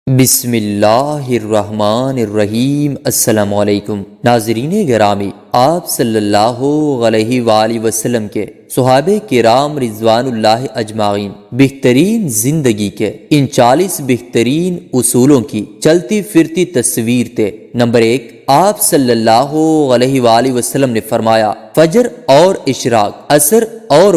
بسم اللہ الرحمن الرحیم۔ السلام علیکم ناظرین گرامی، آپ صلی اللہ علیہ وآلہ وسلم کے صحابہ کرام رضوان اللہ اجمعین بہترین زندگی کے ان 40 بہترین اصولوں کی چلتی پھرتی تصویر تھے۔ نمبر 1، آپ صلی اللہ علیہ وآلہ وسلم نے فرمایا، فجر اور اشراق، عصر اور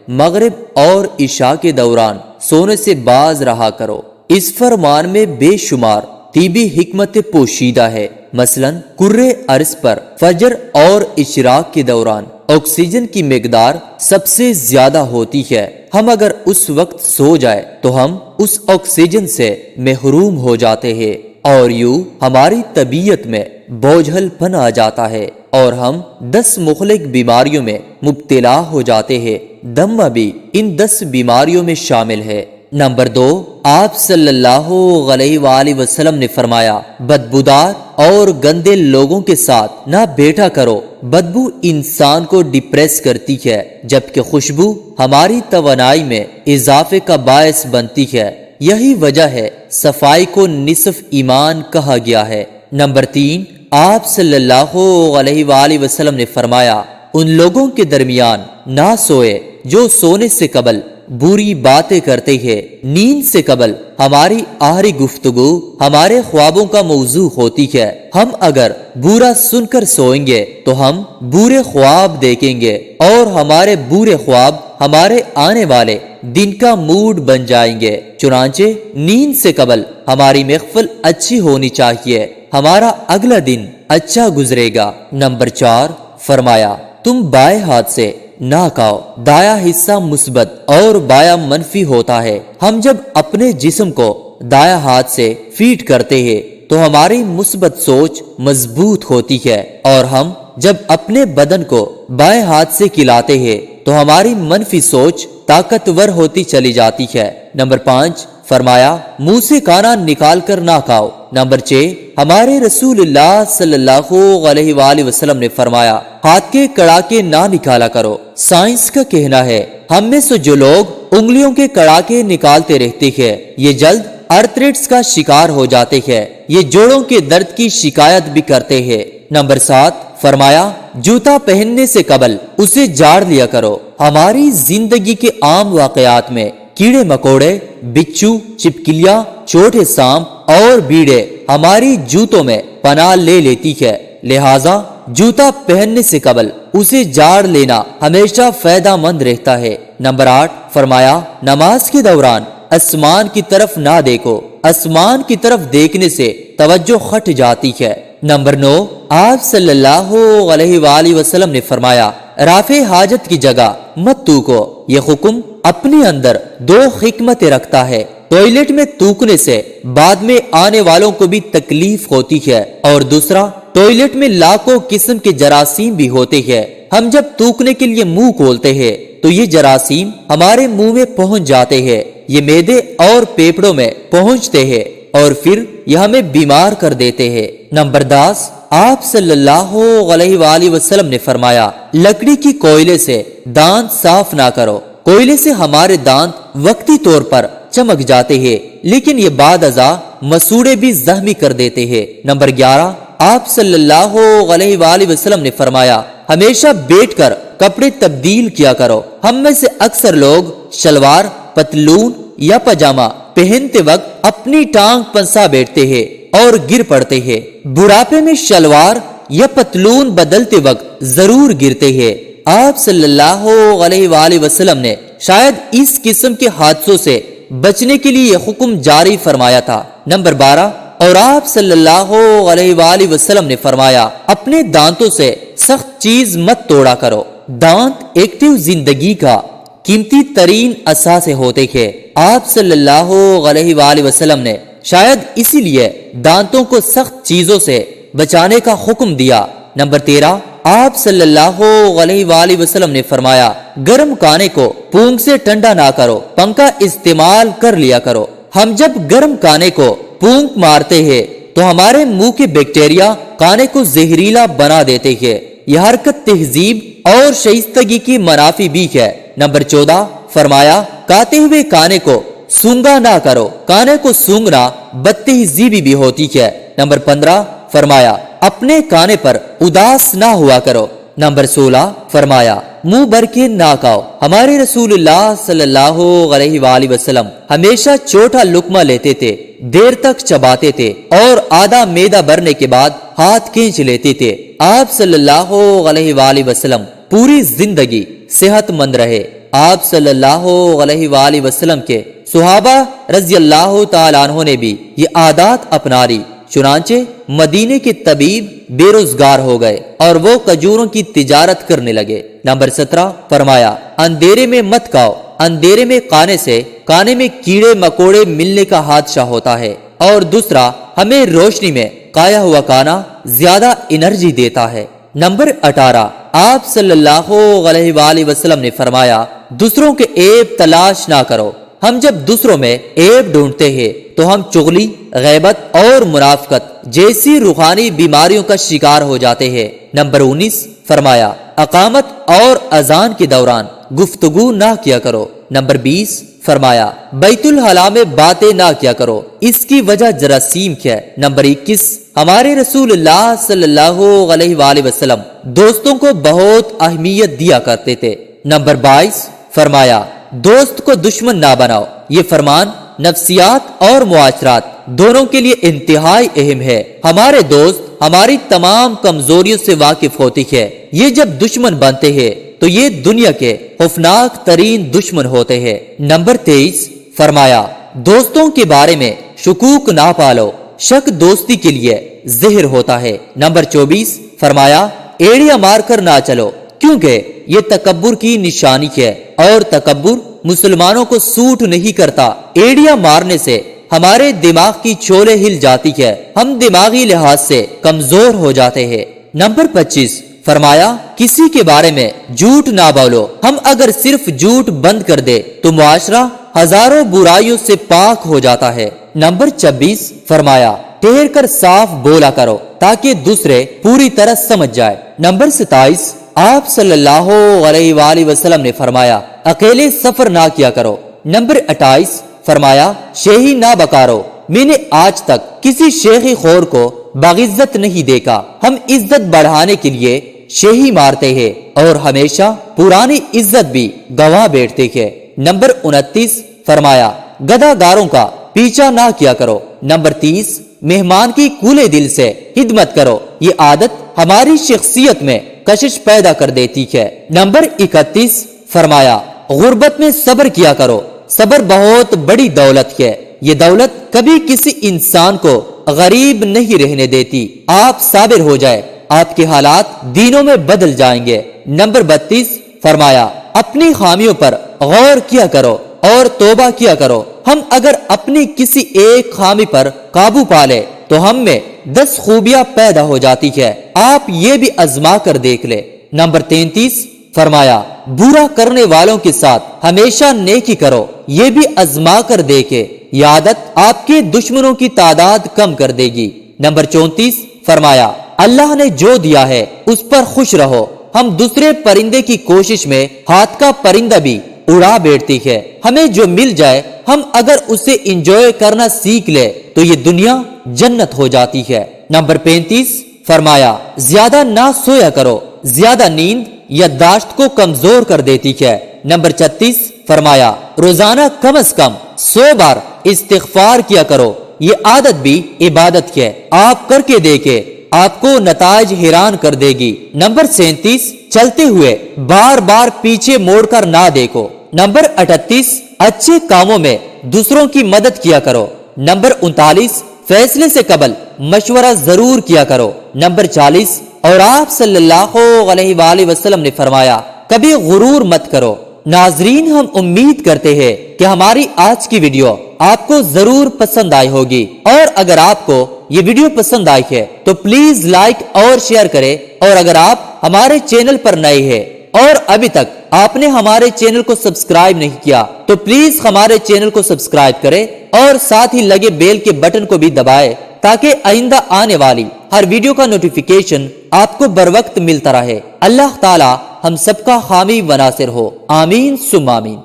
مغرب اور عشاء کے دوران سونے سے باز رہا کرو۔ اس فرمان میں بے شمار طبی حکمت پوشیدہ ہے۔ مثلا کرۂ ارض پر فجر اور اشراق کے دوران آکسیجن کی مقدار سب سے زیادہ ہوتی ہے۔ ہم اگر اس وقت سو جائے تو ہم اس آکسیجن سے محروم ہو جاتے ہیں، اور یوں ہماری طبیعت میں بوجھل پن آ جاتا ہے اور ہم 10 مخلق بیماریوں میں مبتلا ہو جاتے ہیں۔ دم بھی ان 10 بیماریوں میں شامل ہے۔ نمبر 2، آپ صلی اللہ علیہ وآلہ وسلم نے فرمایا، بدبودار اور گندے لوگوں کے ساتھ نہ بیٹھا کرو۔ بدبو انسان کو ڈپریس کرتی ہے، جبکہ خوشبو ہماری توانائی میں اضافے کا باعث بنتی ہے۔ یہی وجہ ہے صفائی کو نصف ایمان کہا گیا ہے۔ نمبر 3، آپ صلی اللہ علیہ وآلہ وسلم نے فرمایا، ان لوگوں کے درمیان نہ سوئے جو سونے سے قبل بری باتیں کرتے ہیں۔ نیند سے قبل ہماری آخری گفتگو ہمارے خوابوں کا موضوع ہوتی ہے۔ ہم اگر برا سن کر سوئیں گے تو ہم برے خواب دیکھیں گے، اور ہمارے برے خواب ہمارے آنے والے دن کا موڈ بن جائیں گے۔ چنانچہ نیند سے قبل ہماری محفل اچھی ہونی چاہیے، ہمارا اگلا دن اچھا گزرے گا۔ نمبر 4، فرمایا، تم بائیں ہاتھ سے نہ کھاؤ، دایاں حصہ مثبت اور بایاں منفی ہوتا ہے۔ ہم جب اپنے جسم کو دایاں ہاتھ سے فیڈ کرتے ہیں تو ہماری مثبت سوچ مضبوط ہوتی ہے، اور ہم جب اپنے بدن کو بائیں ہاتھ سے کھلاتے ہیں تو ہماری منفی سوچ طاقتور ہوتی چلی جاتی ہے۔ نمبر 5، فرمایا، منہ سے کھانا نکال کر نہ کھاؤ۔ نمبر 6، ہمارے رسول اللہ صلی اللہ علیہ وآلہ وسلم نے فرمایا، ہاتھ کے کڑاکے نہ نکالا کرو۔ سائنس کا کہنا ہے، ہم میں سے جو لوگ انگلیوں کے کڑاکے نکالتے رہتے ہیں، یہ جلد آرتھرائٹس کا شکار ہو جاتے ہیں۔ یہ جوڑوں کے درد کی شکایت بھی کرتے ہیں۔ نمبر 7، فرمایا، جوتا پہننے سے قبل اسے جاڑ لیا کرو۔ ہماری زندگی کے عام واقعات میں کیڑے مکوڑے، بچھو، چپکلیاں، چھوٹے سانپ اور بیڑے ہماری جوتوں میں پناہ لے لیتی ہے، لہٰذا جوتا پہننے سے قبل اسے جاڑ لینا ہمیشہ فائدہ مند رہتا ہے۔ نمبر 8، فرمایا، نماز کے دوران آسمان کی طرف نہ دیکھو، آسمان کی طرف دیکھنے سے توجہ ہٹ جاتی ہے۔ نمبر 9، آپ صلی اللہ علیہ وآلہ وسلم نے فرمایا، رافع حاجت کی جگہ مت تھوکو۔ یہ حکم اپنے اندر 2 حکمتیں رکھتا ہے۔ ٹوائلٹ میں تھوکنے سے بعد میں آنے والوں کو بھی تکلیف ہوتی ہے، اور دوسرا، ٹوائلٹ میں لاکھوں قسم کے جراثیم بھی ہوتے ہیں۔ ہم جب تھوکنے کے لیے منہ کھولتے ہیں تو یہ جراثیم ہمارے منہ میں پہنچ جاتے ہیں، یہ معدے اور پھیپھڑوں میں پہنچتے ہیں اور پھر یہ ہمیں بیمار کر دیتے ہیں۔ نمبر 10، آپ صلی اللہ علیہ وآلہ وسلم نے فرمایا، لکڑی کی کوئلے سے دانت صاف نہ کرو۔ کوئلے سے ہمارے دانت وقتی طور پر چمک جاتے ہیں، لیکن یہ بعد ازاں مسوڑے بھی زخمی کر دیتے ہیں۔ نمبر 11، آپ صلی اللہ علیہ وآلہ وسلم نے فرمایا، ہمیشہ بیٹھ کر کپڑے تبدیل کیا کرو۔ ہم میں سے اکثر لوگ شلوار، پتلون یا پاجامہ پہنتے وقت اپنی ٹانگ پنسا بیٹھتے ہیں اور گر پڑتے ہیں۔ بڑھاپے میں شلوار یا پتلون بدلتے وقت ضرور گرتے ہیں۔ آپ صلی اللہ علیہ وآلہ وسلم نے شاید اس قسم کے حادثوں سے بچنے کے لیے یہ حکم جاری فرمایا تھا۔ نمبر 12، اور آپ صلی اللہ علیہ وآلہ وسلم نے فرمایا، اپنے دانتوں سے سخت چیز مت توڑا کرو۔ دانت ایکٹیو زندگی کا قیمتی ترین اثاثے ہوتے ہیں۔ آپ صلی اللہ علیہ وآلہ وسلم نے شاید اسی لیے دانتوں کو سخت چیزوں سے بچانے کا حکم دیا۔ نمبر 13، آپ صلی اللہ علیہ وآلہ وسلم نے فرمایا، گرم کھانے کو پونگ سے ٹھنڈا نہ کرو، پنکھا استعمال کر لیا کرو۔ ہم جب گرم کھانے کو پونگ مارتے ہیں تو ہمارے منہ کے بیکٹیریا کھانے کو زہریلا بنا دیتے ہیں۔ یہ حرکت تہذیب اور شائستگی کی منافی بھی ہے۔ نمبر 14، فرمایا، کھاتے ہوئے کھانے کو सूंगा ना करो। काने को सूंघना बदतहजीबी भी होती है। नंबर 15 फरमाया अपने काने पर उदास ना हुआ करो। नंबर 16 फरमाया मुंह भर के ना खाओ। हमारे रसूलुल्लाह सल्लल्लाहु अलैहि वसल्लम हमेशा छोटा लुकमा लेते थे, देर तक चबाते थे और आधा मैदा भरने के बाद हाथ खींच लेते थे। आप सल्लल्लाहु अलैहि वसल्लम पूरी जिंदगी सेहतमंद रहे। आप सल्लल्लाहु अलैहि वसल्लम के सुहाबा रज़ी अल्लाह तआला अन्हों ने भी ये आदत अपना ली। चुनांचे मदीने के तबीब बेरोजगार हो गए और वो खजूरों की तिजारत करने लगे। नंबर 17 फरमाया अंधेरे में मत खाओ। अंधेरे में खाने से खाने में कीड़े मकोड़े मिलने का हादसा होता है और दूसरा हमें रोशनी में खाया हुआ खाना ज्यादा एनर्जी देता है। नंबर 18 आप सल्लल्लाहु अलैहि वसल्लम ने फरमाया दूसरों के ऐब तलाश ना करो। हम जब दूसरों में ऐब ढूंढते हैं तो हम चुगली, गैबत और मुनाफकत जैसी रूहानी बीमारियों का शिकार हो जाते हैं। नंबर 19 फरमाया अकामत और अजान के दौरान गुफ्तगू ना किया करो। नंबर 20 फरमाया बैतुल हला में बातें ना किया करो, इसकी वजह जरासीम क्या है। नंबर 21 हमारे रसूलुल्लाह सल्लल्लाहु अलैहि वसल्लम दोस्तों को बहुत अहमियत दिया करते थे। नंबर 22 फरमाया दोस्त को दुश्मन ना बनाओ। ये फरमान नफ्सियात और मुआशरात दोनों के लिए इंतहाई अहम है। हमारे दोस्त हमारी तमाम कमजोरियों से वाकिफ होती है। ये जब दुश्मन बनते हैं तो ये दुनिया के खौफनाक तरीन दुश्मन होते हैं। नंबर 23 फरमाया दोस्तों के बारे में शुकूक ना पालो, शक दोस्ती के लिए जहर होता है। नंबर 24 फरमाया एड़ियां मारकर ना चलो क्योंकि ये तकब्बुर की निशानी है और तकब्बुर मुसलमानों को सूट नहीं करता। एड़ियां मारने से हमारे दिमाग की चोले हिल जाती है, हम दिमागी लिहाज से कमजोर हो जाते हैं। नंबर 25 फरमाया किसी के बारे में झूठ ना बोलो। हम अगर सिर्फ झूठ बंद कर दे तो मुआशरा हजारों बुराइयों से पाक हो जाता है। नंबर 26 फरमाया ठहर कर साफ बोला करो ताकि दूसरे पूरी तरह समझ जाए। नंबर 27 आप सल्लल्लाहु अलैहि वसल्लम ने फरमाया अकेले सफर ना किया करो। नंबर 28 फरमाया शेही ना बकारो। मैंने आज तक किसी शेखी खोर को बाइज्जत नहीं देखा। हम इज्जत बढ़ाने के लिए शेही मारते हैं और हमेशा पुरानी इज्जत भी गवा बैठते हैं। नंबर 29 फरमाया गदागारों का पीछा ना किया करो। नंबर 30 मेहमान की खुले दिल से खिदमत करो। ये आदत हमारी शख्सियत में कशिश पैदा कर देती है। नंबर 31 फरमाया गुर्बत में सब्र किया करो। सब्र बहुत बड़ी दौलत है। ये दौलत कभी किसी इंसान को गरीब नहीं रहने देती। आप साबिर हो जाए, आपके हालात दिनों में बदल जाएंगे। नंबर 32 फरमाया अपनी खामियों पर गौर किया करो और तौबा किया करो। हम अगर अपनी किसी एक खामी पर काबू पा ले तो हम में 10 खूबियां पैदा हो जाती है। आप ये भी आजमा कर देख ले। नंबर 33 फरमाया बुरा करने वालों के साथ हमेशा नेकी करो। ये भी आजमा कर देखे, ये आदत आपके दुश्मनों की तादाद कम कर देगी। नंबर 34 फरमाया अल्लाह ने जो दिया है उस पर खुश रहो। हम दूसरे परिंदे की कोशिश में हाथ का परिंदा भी उड़ा बैठती है। हमें जो मिल जाए हम अगर उसे इंजॉय करना सीख ले तो ये दुनिया जन्नत हो जाती है। नंबर 35 फरमाया ज्यादा ना सोया करो, ज्यादा नींद याददाश्त को कमजोर कर देती है। नंबर 36 फरमाया रोजाना कम से कम 100 बार इस्तिगफार किया करो। ये आदत भी इबादत है, आप करके देखे, आपको नताज हैरान कर देगी। नंबर 37 चलते हुए बार बार पीछे मोड़कर ना देखो। नंबर 38 अच्छे कामों में दूसरों की मदद किया करो। नंबर 39 फैसले से कबल मशवरा जरूर किया करो। नंबर 40 और आप सल्लल्लाहु अलैहि वसल्लम ने फरमाया कभी गुरूर मत करो। नाजरीन हम उम्मीद करते हैं कि हमारी आज की वीडियो आपको जरूर पसंद आई होगी और अगर आपको ये वीडियो पसंद आई है तो प्लीज लाइक और शेयर करें और अगर आप हमारे चैनल पर नए हैं और अभी तक आपने हमारे चैनल को सब्सक्राइब नहीं किया तो प्लीज हमारे चैनल को सब्सक्राइब करें और साथ ही लगे बेल के बटन को भी दबाएं ताकि आइंदा आने वाली हर वीडियो का नोटिफिकेशन आपको बर वक्त मिलता रहे। अल्लाह ताला हम सबका हामी व नासिर हो। आमीन सुम्मा आमीन।